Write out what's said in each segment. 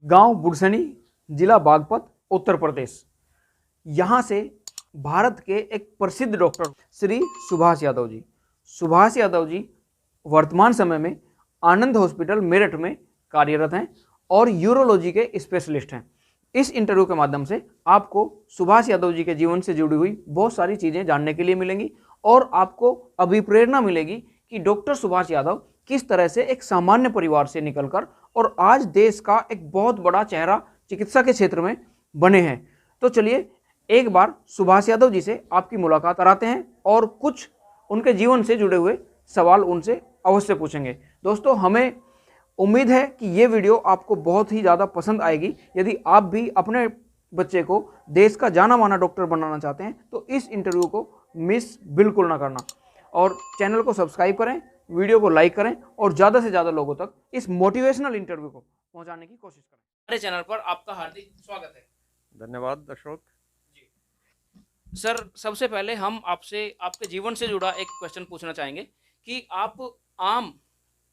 गांव बुरसनी, जिला बागपत, उत्तर प्रदेश। यहाँ से भारत के एक प्रसिद्ध डॉक्टर श्री सुभाष यादव जी। सुभाष यादव जी वर्तमान समय में आनंद हॉस्पिटल मेरठ में कार्यरत हैं और यूरोलॉजी के स्पेशलिस्ट हैं। इस इंटरव्यू के माध्यम से आपको सुभाष यादव जी के जीवन से जुड़ी हुई बहुत सारी चीजें जानने के लिए मिलेंगी और आपको अभिप्रेरणा मिलेगी कि डॉक्टर सुभाष यादव किस तरह से एक सामान्य परिवार से निकलकर और आज देश का एक बहुत बड़ा चेहरा चिकित्सा के क्षेत्र में बने हैं। तो चलिए एक बार सुभाष यादव जी से आपकी मुलाकात कराते हैं और कुछ उनके जीवन से जुड़े हुए सवाल उनसे अवश्य पूछेंगे। दोस्तों, हमें उम्मीद है कि ये वीडियो आपको बहुत ही ज़्यादा पसंद आएगी। यदि आप भी अपने बच्चे को देश का जाना माना डॉक्टर बनाना चाहते हैं तो इस इंटरव्यू को मिस बिल्कुल ना करना और चैनल को सब्सक्राइब करें, वीडियो को लाइक करें और ज़्यादा से ज़्यादा लोगों तक इस मोटिवेशनल इंटरव्यू को पहुंचाने की कोशिश करें। हमारे चैनल पर आपका हार्दिक स्वागत है। धन्यवाद अशोक जी सर, सबसे पहले हम आपसे आपके जीवन से जुड़ा एक क्वेश्चन पूछना चाहेंगे कि आप आम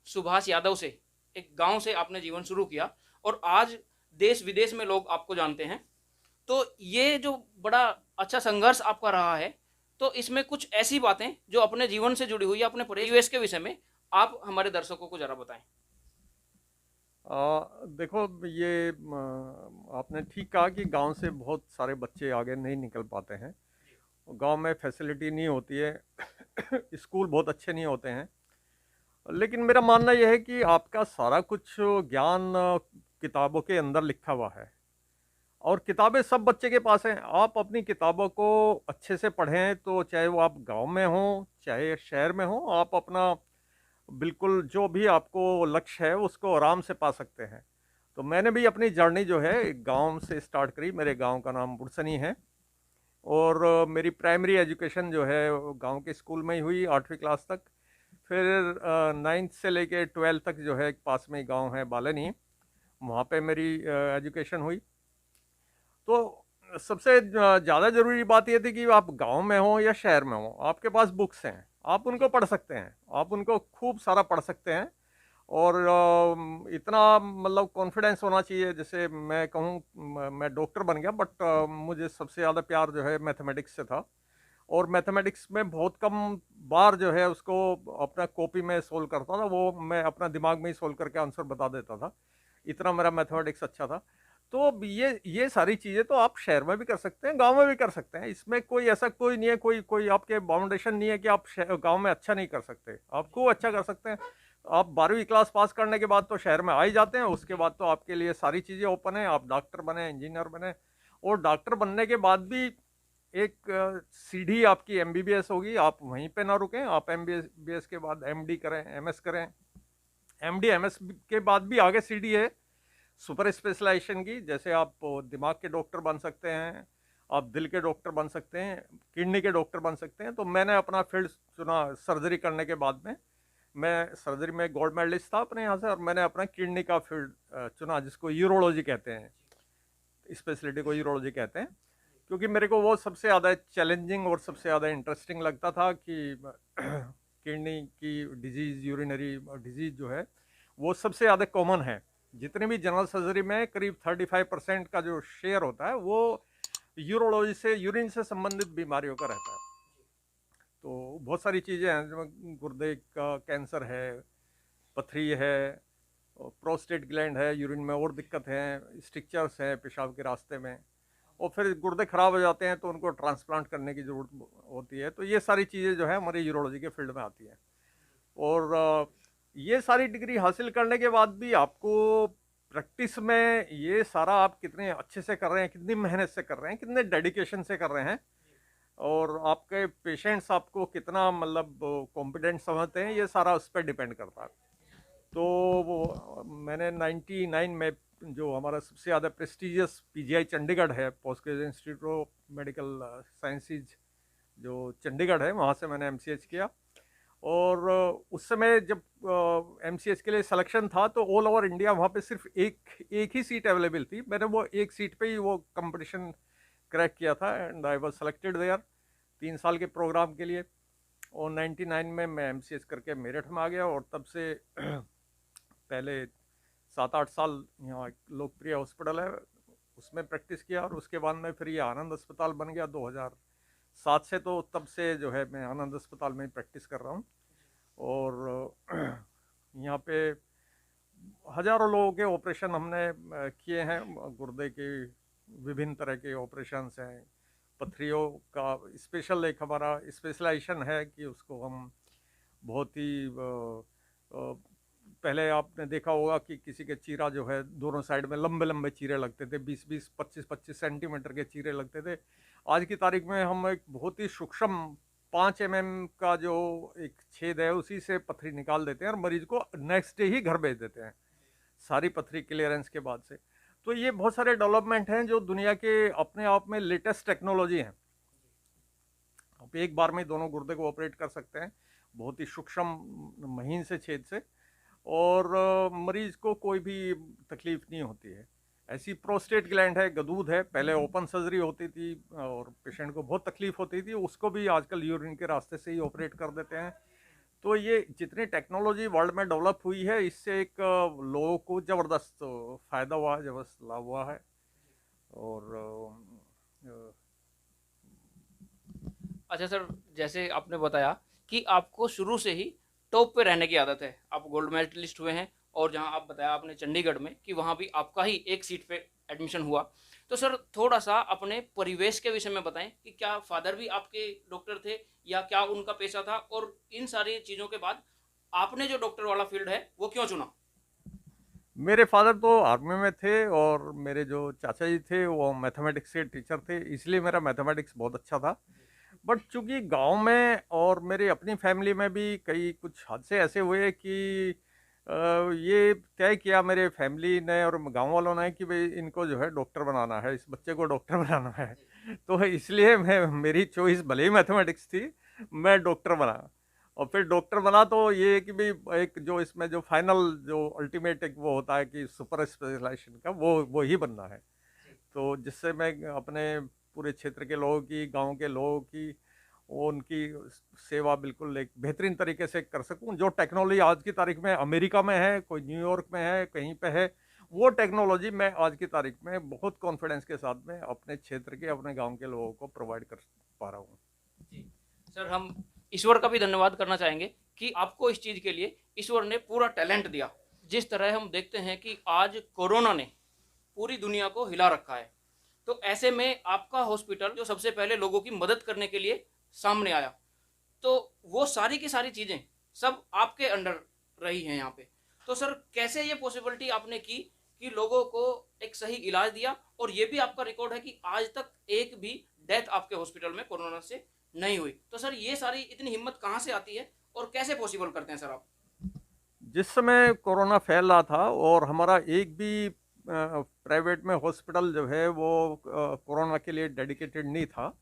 सुभाष यादव से एक गांव से आपने जीवन शुरू किया और आज देश विदेश में लोग आपको जानते हैं। तो ये जो बड़ा अच्छा संघर्ष आपका रहा है, तो इसमें कुछ ऐसी बातें जो अपने जीवन से जुड़ी हुई है, अपने परिवेश के विषय में आप हमारे दर्शकों को जरा बताएं। देखो ये आपने ठीक कहा कि गांव से बहुत सारे बच्चे आगे नहीं निकल पाते हैं। गांव में फैसिलिटी नहीं होती है स्कूल बहुत अच्छे नहीं होते हैं। लेकिन मेरा मानना यह है कि आपका सारा कुछ ज्ञान किताबों के अंदर लिखा हुआ है और किताबें सब बच्चे के पास हैं। आप अपनी किताबों को अच्छे से पढ़ें तो चाहे वो आप गांव में हो चाहे शहर में हो, आप अपना बिल्कुल जो भी आपको लक्ष्य है उसको आराम से पा सकते हैं। तो मैंने भी अपनी जर्नी जो है गांव से स्टार्ट करी। मेरे गांव का नाम बुरसनी है और मेरी प्राइमरी एजुकेशन जो है गांव के स्कूल में ही हुई 8वीं क्लास तक। फिर 9th से लेके 12th तक जो है पास में ही गांव है बालनी, वहाँ पे मेरी एजुकेशन हुई। तो सबसे ज़्यादा ज़रूरी बात यह थी कि आप गांव में हो या शहर में हो, आपके पास बुक्स हैं, आप उनको पढ़ सकते हैं, आप उनको खूब सारा पढ़ सकते हैं। और इतना मतलब कॉन्फिडेंस होना चाहिए। जैसे मैं कहूँ मैं डॉक्टर बन गया, बट मुझे सबसे ज़्यादा प्यार जो है मैथमेटिक्स से था और मैथमेटिक्स में बहुत कम बार जो है उसको अपना कॉपी में सोल्व करता था, वो मैं अपना दिमाग में ही सोल्व करके आंसर बता देता था, इतना मेरा मैथमेटिक्स अच्छा था। तो अब ये सारी चीज़ें तो आप शहर में भी कर सकते हैं, गांव में भी कर सकते हैं। इसमें कोई ऐसा कोई नहीं है, कोई कोई आपके बाउंडेशन नहीं है कि आप गांव में अच्छा नहीं कर सकते, आप खूब अच्छा कर सकते हैं। आप 12वीं क्लास पास करने के बाद तो शहर में आ ही जाते हैं, उसके बाद तो आपके लिए सारी चीज़ें ओपन है। आप डॉक्टर बने, इंजीनियर बने, और डॉक्टर बनने के बाद भी एक सीढ़ी आपकी एमबीबीएस होगी। आप वहीं पे ना रुकें, आप एमबीबीएस के बाद एमडी करें, एमएस करें। एमडी एमएस के बाद भी आगे सीढ़ी है सुपर स्पेशलाइजेशन की। जैसे आप दिमाग के डॉक्टर बन सकते हैं, आप दिल के डॉक्टर बन सकते हैं, किडनी के डॉक्टर बन सकते हैं। तो मैंने अपना फील्ड चुना सर्जरी करने के बाद में। मैं सर्जरी में गोल्ड मेडलिस्ट था अपने यहाँ से, और मैंने अपना किडनी का फील्ड चुना जिसको यूरोलॉजी कहते हैं, स्पेशलिटी को यूरोलॉजी कहते हैं, क्योंकि मेरे को वो सबसे ज़्यादा चैलेंजिंग और सबसे ज़्यादा इंटरेस्टिंग लगता था कि किडनी की डिजीज़, यूरिनरी डिजीज़ जो है वो सबसे ज़्यादा कॉमन है। जितने भी जनरल सर्जरी में करीब 35% का जो शेयर होता है वो यूरोलॉजी से, यूरिन से संबंधित बीमारियों का रहता है। तो बहुत सारी चीज़ें हैं, जिसमें गुर्दे का कैंसर है, पथरी है, प्रोस्टेट ग्लैंड है, यूरिन में और दिक्कत है, स्ट्रिक्चर्स हैं पेशाब के रास्ते में, और फिर गुर्दे ख़राब हो जाते हैं तो उनको ट्रांसप्लांट करने की ज़रूरत होती है। तो ये सारी चीज़ें जो है हमारी यूरोलॉजी के फील्ड में आती हैं। और ये सारी डिग्री हासिल करने के बाद भी आपको प्रैक्टिस में ये सारा आप कितने अच्छे से कर रहे हैं, कितनी मेहनत से कर रहे हैं, कितने डेडिकेशन से कर रहे हैं, और आपके पेशेंट्स आपको कितना मतलब कॉम्पिटेंट समझते हैं, ये सारा उस पर डिपेंड करता है। तो वो मैंने 99 में जो हमारा सबसे ज़्यादा प्रेस्टिजियस पीजीआई चंडीगढ़ है, post graduate institute of medical sciences जो चंडीगढ़ है, वहाँ से मैंने एमसीएच किया। और उस समय जब एमसीएच के लिए सिलेक्शन था तो ऑल ओवर इंडिया वहाँ पे सिर्फ एक ही सीट अवेलेबल थी। मैंने वो एक सीट पे ही वो कंपटीशन क्रैक किया था and I was selected there 3 साल के प्रोग्राम के लिए। और 99 में मैं एमसीएच करके मेरठ में आ गया, और तब से पहले 7-8 साल यहाँ एक लोकप्रिय हॉस्पिटल है, उसमें प्रैक्टिस किया। और उसके बाद में फिर ये आनंद अस्पताल बन गया 2007 से, तो तब से जो है मैं आनंद अस्पताल में ही प्रैक्टिस कर रहा हूँ। और यहाँ पे हजारों लोगों के ऑपरेशन हमने किए हैं। गुर्दे के विभिन्न तरह के ऑपरेशंस हैं, पथरियों का स्पेशल एक हमारा स्पेशलाइजेशन है कि उसको हम बहुत ही पहले आपने देखा होगा कि किसी के चीरा जो है दोनों साइड में लंबे लंबे चीरे लगते थे, 20-20, 25-25 सेंटीमीटर के चीरे लगते थे। आज की तारीख में हम एक बहुत ही सूक्ष्म 5 mm का जो एक छेद है उसी से पथरी निकाल देते हैं और मरीज को नेक्स्ट डे ही घर भेज देते हैं, सारी पथरी क्लियरेंस के बाद से। तो ये बहुत सारे डेवलपमेंट हैं जो दुनिया के अपने आप में लेटेस्ट टेक्नोलॉजी हैं। आप एक बार में दोनों गुर्दे को ऑपरेट कर सकते हैं, बहुत ही सूक्ष्म महीन से छेद से, और मरीज को कोई भी तकलीफ नहीं होती है। ऐसी प्रोस्टेट ग्लैंड है, गदूद है, पहले ओपन सर्जरी होती थी और पेशेंट को बहुत तकलीफ होती थी, उसको भी आजकल यूरिन के रास्ते से ही ऑपरेट कर देते हैं। तो ये जितनी टेक्नोलॉजी वर्ल्ड में डेवलप हुई है, इससे एक लोगों को ज़बरदस्त फ़ायदा हुआ है, ज़बरदस्त लाभ हुआ है। और अच्छा सर, जैसे आपने बताया कि आपको शुरू से ही टॉप पे रहने की आदत है, आप गोल्ड मेडलिस्ट हुए हैं, और जहां आप बताया आपने चंडीगढ़ में कि वहां भी आपका ही एक सीट पे एडमिशन हुआ। तो सर थोड़ा सा अपने परिवेश के विषय में बताएं कि क्या फादर भी आपके डॉक्टर थे या क्या उनका पेशा था, और इन सारी चीज़ों के बाद आपने जो डॉक्टर वाला फील्ड है वो क्यों चुना? मेरे फादर तो आर्मी में थे और मेरे जो चाचा जी थे वो मैथमेटिक्स के टीचर थे, इसलिए मेरा मैथमेटिक्स बहुत अच्छा था। बट चूंकि गांव में और मेरी अपनी फैमिली में भी कई कुछ हादसे ऐसे हुए कि ये तय किया मेरे फैमिली ने और गांव वालों ने कि भाई इनको जो है डॉक्टर बनाना है, इस बच्चे को डॉक्टर बनाना है। तो इसलिए मैं, मेरी चॉइस भले ही मैथमेटिक्स थी, मैं डॉक्टर बना। और फिर डॉक्टर बना तो ये कि भाई एक जो इसमें जो फाइनल जो अल्टीमेट एक वो होता है कि सुपर स्पेशलाइजेशन का, वो ही बनना है। तो जिससे मैं अपने पूरे क्षेत्र के लोगों की, गांव के लोगों की, उनकी सेवा बिल्कुल एक बेहतरीन तरीके से कर सकूं। जो टेक्नोलॉजी आज की तारीख में अमेरिका में है, कोई न्यूयॉर्क में है, कहीं पे है, वो टेक्नोलॉजी मैं आज की तारीख में बहुत कॉन्फिडेंस के साथ में अपने क्षेत्र के, अपने गांव के लोगों को प्रोवाइड कर पा रहा हूँ। जी सर, हम ईश्वर का भी धन्यवाद करना चाहेंगे कि आपको इस चीज़ के लिए ईश्वर ने पूरा टैलेंट दिया। जिस तरह हम देखते हैं कि आज कोरोना ने पूरी दुनिया को हिला रखा है, तो ऐसे में आपका हॉस्पिटल जो सबसे पहले लोगों की मदद करने के लिए सामने आया, तो वो सारी की सारी चीज़ें सब आपके अंडर रही हैं यहाँ पे। तो सर कैसे ये पॉसिबिलिटी आपने की कि लोगों को एक सही इलाज दिया, और ये भी आपका रिकॉर्ड है कि आज तक एक भी डेथ आपके हॉस्पिटल में कोरोना से नहीं हुई। तो सर ये सारी इतनी हिम्मत कहाँ से आती है और कैसे पॉसिबल करते हैं सर आप? जिस समय कोरोना फैल रहा था और हमारा एक भी प्राइवेट में हॉस्पिटल जो है वो कोरोना के लिए डेडिकेटेड नहीं था,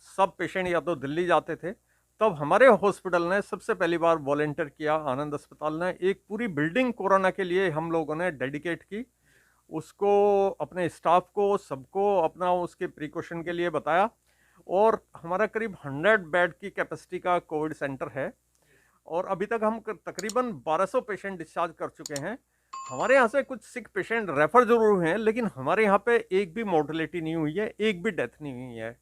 सब पेशेंट या तो दिल्ली जाते थे, तब हमारे हॉस्पिटल ने सबसे पहली बार वॉलेंटियर किया। आनंद अस्पताल ने एक पूरी बिल्डिंग कोरोना के लिए हम लोगों ने डेडिकेट की, उसको अपने स्टाफ को सबको अपना उसके प्रिकॉशन के लिए बताया। और हमारा करीब 100 बेड की कैपेसिटी का कोविड सेंटर है और अभी तक हम तकरीबन 1200 पेशेंट डिस्चार्ज कर चुके हैं। हमारे यहाँ से कुछ सिक पेशेंट रेफर जरूर हुए हैं, लेकिन हमारे यहाँ पे एक भी मोर्टेलिटी नहीं हुई है, एक भी डेथ नहीं हुई है।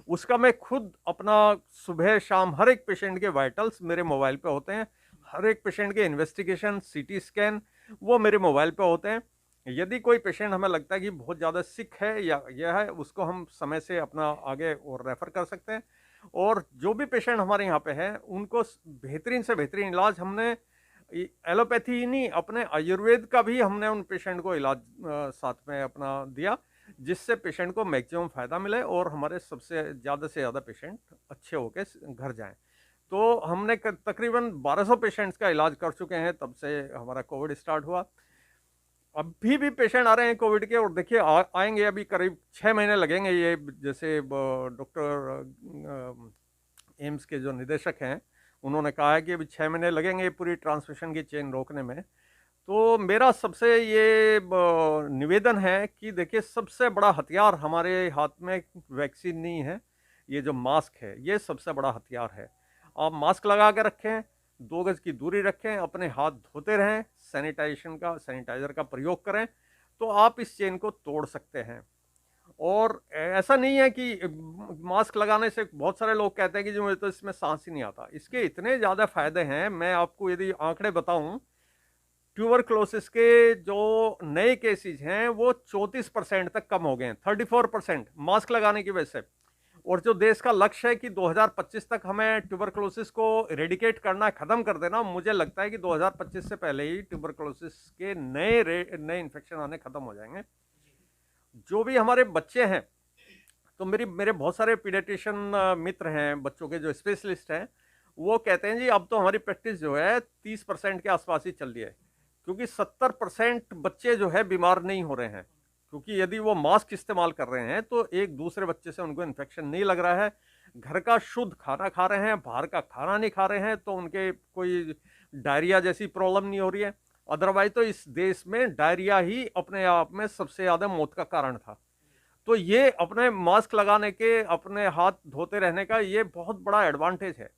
उसका मैं खुद अपना सुबह शाम हर एक पेशेंट के वाइटल्स मेरे मोबाइल पे होते हैं, हर एक पेशेंट के इन्वेस्टिगेशन, सीटी स्कैन वो मेरे मोबाइल पे होते हैं। यदि कोई पेशेंट हमें लगता है कि बहुत ज़्यादा सिक है या यह है, उसको हम समय से अपना आगे और रेफ़र कर सकते हैं। और जो भी पेशेंट हमारे यहाँ पे हैं उनको बेहतरीन से बेहतरीन इलाज हमने एलोपैथी ही नहीं, अपने आयुर्वेद का भी हमने उन पेशेंट को इलाज साथ में अपना दिया, जिससे पेशेंट को मैक्सिमम फ़ायदा मिले और हमारे सबसे ज़्यादा पेशेंट अच्छे होके घर जाएं। तो हमने तकरीबन 1200 पेशेंट्स का इलाज कर चुके हैं तब से हमारा कोविड स्टार्ट हुआ। अभी भी पेशेंट आ रहे हैं कोविड के, और देखिए आएंगे अभी करीब 6 महीने लगेंगे। ये जैसे डॉक्टर एम्स के जो निदेशक हैं उन्होंने कहा है कि अभी 6 महीने लगेंगे पूरी ट्रांसमिशन की चेन रोकने में। तो मेरा सबसे ये निवेदन है कि देखिए सबसे बड़ा हथियार हमारे हाथ में वैक्सीन नहीं है, ये जो मास्क है ये सबसे बड़ा हथियार है। आप मास्क लगा के रखें, 2 गज की दूरी रखें, अपने हाथ धोते रहें, सैनिटाइज़र का प्रयोग करें, तो आप इस चेन को तोड़ सकते हैं। और ऐसा नहीं है कि मास्क लगाने से बहुत सारे लोग कहते हैं कि जो मुझे तो इसमें सांस ही नहीं आता। इसके इतने ज़्यादा फायदे हैं, मैं आपको यदि आंकड़े बताऊं, ट्यूबरक्लोसिस के जो नए केसेज हैं वो 34% तक कम हो गए हैं, 34% मास्क लगाने की वजह से। और जो देश का लक्ष्य है कि 2025 तक हमें ट्यूबरक्लोसिस को इरेडिकेट करना, खत्म कर देना, मुझे लगता है कि 2025 से पहले ही ट्यूबरक्लोसिस के नए इन्फेक्शन आने खत्म हो जाएंगे। जो भी हमारे बच्चे हैं, तो मेरे बहुत सारे पीडियाट्रिशियन मित्र हैं, बच्चों के जो स्पेशलिस्ट हैं, वो कहते हैं जी अब तो हमारी प्रैक्टिस जो है 30% के आसपास ही चल रही है, क्योंकि 70% बच्चे जो है बीमार नहीं हो रहे हैं, क्योंकि यदि वो मास्क इस्तेमाल कर रहे हैं तो एक दूसरे बच्चे से उनको इन्फेक्शन नहीं लग रहा है, घर का शुद्ध खाना खा रहे हैं, बाहर का खाना नहीं खा रहे हैं, तो उनके कोई डायरिया जैसी प्रॉब्लम नहीं हो रही है। अदरवाइज तो इस देश में डायरिया ही अपने आप में सबसे ज़्यादा मौत का कारण था। तो ये अपने मास्क लगाने के, अपने हाथ धोते रहने का ये बहुत बड़ा एडवांटेज है।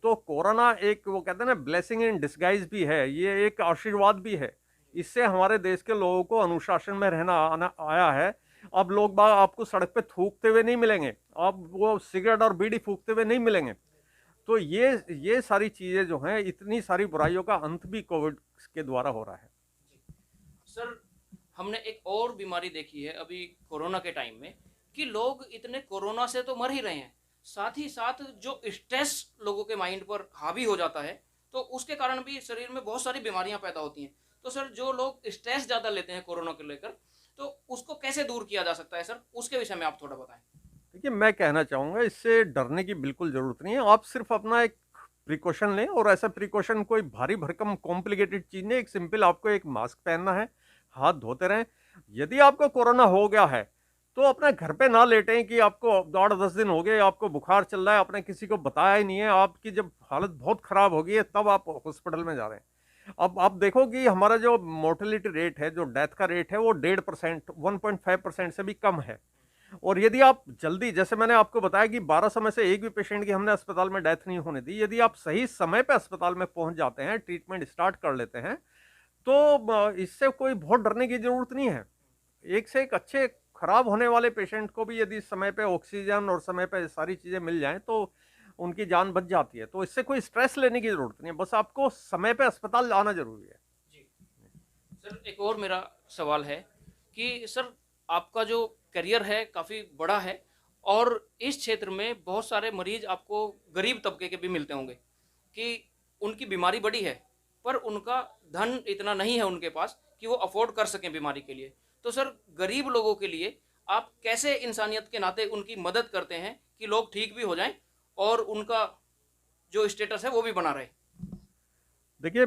तो कोरोना एक, वो कहते हैं ना, ब्लेसिंग इन डिस्गाइज भी है, ये एक आशीर्वाद भी है। इससे हमारे देश के लोगों को अनुशासन में रहना आया है। अब लोग बाग आपको सड़क पे थूकते हुए नहीं मिलेंगे, आप वो सिगरेट और बीड़ी फूकते हुए नहीं मिलेंगे। तो ये सारी चीजें जो हैं, इतनी सारी बुराइयों का अंत भी कोविड के द्वारा हो रहा है। सर, हमने एक और बीमारी देखी है अभी कोरोना के टाइम में, कि लोग इतने कोरोना से तो मर ही रहे हैं, साथ ही साथ जो स्ट्रेस लोगों के माइंड पर हावी हो जाता है, तो उसके कारण भी शरीर में बहुत सारी बीमारियां पैदा होती हैं। तो सर, जो लोग स्ट्रेस ज़्यादा लेते हैं कोरोना को लेकर, तो उसको कैसे दूर किया जा सकता है सर, उसके विषय में आप थोड़ा बताएं। देखिए, मैं कहना चाहूँगा, इससे डरने की बिल्कुल ज़रूरत नहीं है। आप सिर्फ अपना एक प्रिकॉशन लें, और ऐसा प्रिकॉशन कोई भारी भरकम कॉम्प्लिकेटेड चीज़ नहीं, एक सिंपल आपको एक मास्क पहनना है, हाथ धोते रहें। यदि आपको कोरोना हो गया है तो अपने घर पे ना लेटें कि आपको 8-10 दिन हो गए, आपको बुखार चल रहा है, आपने किसी को बताया ही नहीं है, आपकी जब हालत बहुत ख़राब हो गई है तब आप हॉस्पिटल में जा रहे हैं। अब आप देखो कि हमारा जो मोर्टेलिटी रेट है, जो डेथ का रेट है, वो 1.5%, 1.5% से भी कम है। और यदि आप जल्दी, जैसे मैंने आपको बताया कि 12 समय से एक भी पेशेंट की हमने अस्पताल में डेथ नहीं होने दी, यदि आप सही समय पे अस्पताल में पहुंच जाते हैं, ट्रीटमेंट स्टार्ट कर लेते हैं, तो इससे कोई बहुत डरने की जरूरत नहीं है। एक से एक अच्छे खराब होने वाले पेशेंट को भी यदि समय पे ऑक्सीजन और समय पे सारी चीज़ें मिल जाएं तो उनकी जान बच जाती है। तो इससे कोई स्ट्रेस लेने की जरूरत नहीं है, बस आपको समय पे अस्पताल आना जरूरी है। जी सर, एक और मेरा सवाल है कि सर, आपका जो करियर है काफ़ी बड़ा है, और इस क्षेत्र में बहुत सारे मरीज आपको गरीब तबके के भी मिलते होंगे, कि उनकी बीमारी बड़ी है पर उनका धन इतना नहीं है उनके पास कि वो अफोर्ड कर सकें बीमारी के लिए। तो सर, गरीब लोगों के लिए आप कैसे इंसानियत के नाते उनकी मदद करते हैं कि लोग ठीक भी हो जाएं और उनका जो स्टेटस है वो भी बना रहे? देखिए,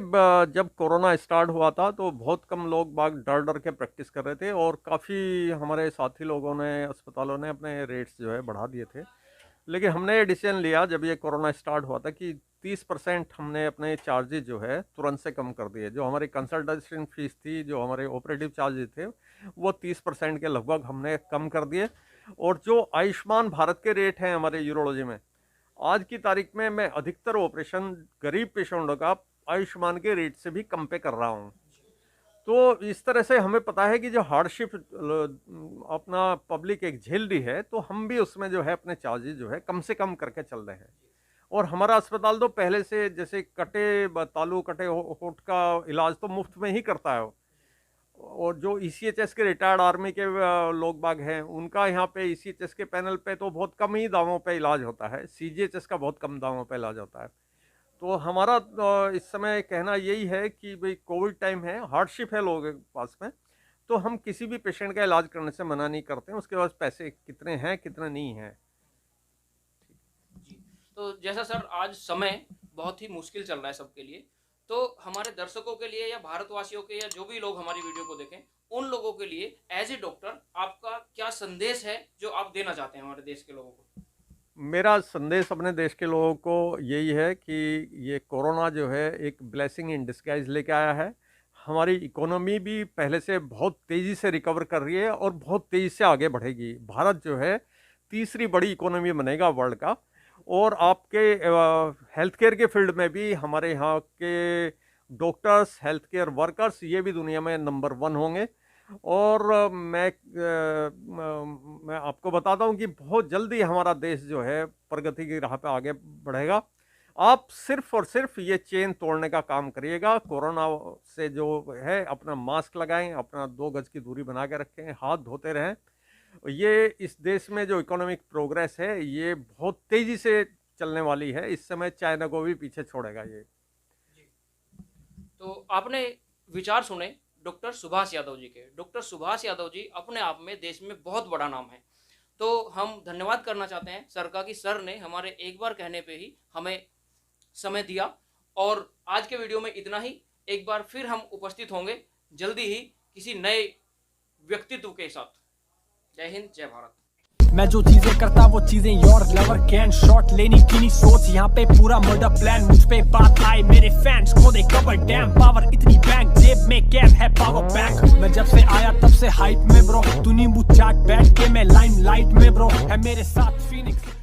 जब कोरोना स्टार्ट हुआ था तो बहुत कम लोग बाग डर डर के प्रैक्टिस कर रहे थे, और काफ़ी हमारे साथी लोगों ने, अस्पतालों ने अपने रेट्स जो है बढ़ा दिए थे। लेकिन हमने ये डिसीजन लिया जब ये कोरोना स्टार्ट हुआ था कि 30% हमने अपने चार्जेज जो है तुरंत से कम कर दिए। जो हमारी कंसल्टेशन फीस थी, जो हमारे ऑपरेटिव चार्जेज थे, वो 30% के लगभग हमने कम कर दिए। और जो आयुष्मान भारत के रेट हैं हमारे यूरोलॉजी में, आज की तारीख में मैं अधिकतर ऑपरेशन गरीब पेशेंटों का आयुष्मान के रेट से भी कम पे कर रहा हूँ। तो इस तरह से हमें पता है कि जो हार्डशिप अपना पब्लिक एक झेल रही है, तो हम भी उसमें जो है अपने चार्जेस जो है कम से कम करके चल रहे हैं। और हमारा अस्पताल तो पहले से जैसे तालू कटे होठ का इलाज तो मुफ्त में ही करता है। और जो ECHS के रिटायर्ड आर्मी के लोग बाग हैं, उनका यहाँ पे ECHS के पैनल पे तो बहुत कम ही दामों पे इलाज होता है, CGHS का बहुत कम दामों पे इलाज होता है। तो हमारा इस समय कहना यही है कि भाई कोविड टाइम है, हार्डशिप है लोगों के पास में, तो हम किसी भी पेशेंट का इलाज करने से मना नहीं करते हैं, उसके पास पैसे कितने हैं कितने नहीं हैं। जी, तो जैसा सर आज समय बहुत ही मुश्किल चल रहा है सबके लिए, तो हमारे दर्शकों के लिए या भारतवासियों के या जो भी लोग हमारी वीडियो को देखें, उन लोगों के लिए एज ए डॉक्टर आपका क्या संदेश है जो आप देना चाहते हैं हमारे देश के लोगों को? मेरा संदेश अपने देश के लोगों को यही है कि ये कोरोना जो है एक ब्लेसिंग इन डिस्गाइज लेके आया है। हमारी इकोनॉमी भी पहले से बहुत तेज़ी से रिकवर कर रही है और बहुत तेज़ी से आगे बढ़ेगी। भारत जो है तीसरी बड़ी इकोनॉमी बनेगा वर्ल्ड का। और आपके हेल्थ केयर के फील्ड में भी हमारे यहाँ के डॉक्टर्स, हेल्थ केयर वर्कर्स, ये भी दुनिया में नंबर 1 होंगे। और मैं आपको बताता हूँ कि बहुत जल्दी हमारा देश जो है प्रगति की राह पे आगे बढ़ेगा। आप सिर्फ और सिर्फ ये चेन तोड़ने का काम करिएगा। कोरोना से जो है अपना मास्क लगाएं, अपना 2 गज की दूरी बना के रखें, हाथ धोते रहें। ये इस देश में जो इकोनॉमिक प्रोग्रेस है ये बहुत तेज़ी से चलने वाली है। इस समय चाइना को भी पीछे छोड़ेगा ये। तो आपने विचार सुने डॉक्टर सुभाष यादव जी के। डॉक्टर सुभाष यादव जी अपने आप में देश में बहुत बड़ा नाम है। तो हम धन्यवाद करना चाहते हैं सर का कि सर ने हमारे एक बार कहने पे ही हमें समय दिया। और आज के वीडियो में इतना ही। एक बार फिर हम उपस्थित होंगे जल्दी ही किसी नए व्यक्तित्व के साथ। जय हिंद, जय भारत। मैं जो चीजें करता वो चीजें योर लवर कैन शॉट लेनी की नहीं सोच, यहाँ पे पूरा मर्डर प्लान मुझ पे बात आए मेरे फैंस को दे कवर डैम पावर इतनी बैंक जेब में कैद है पावर बैंक। मैं जब से आया तब से हाइप में ब्रो, तू नींबू चाट बैठ के मैं लाइम लाइट में ब्रो, है मेरे साथ फीनिक्स।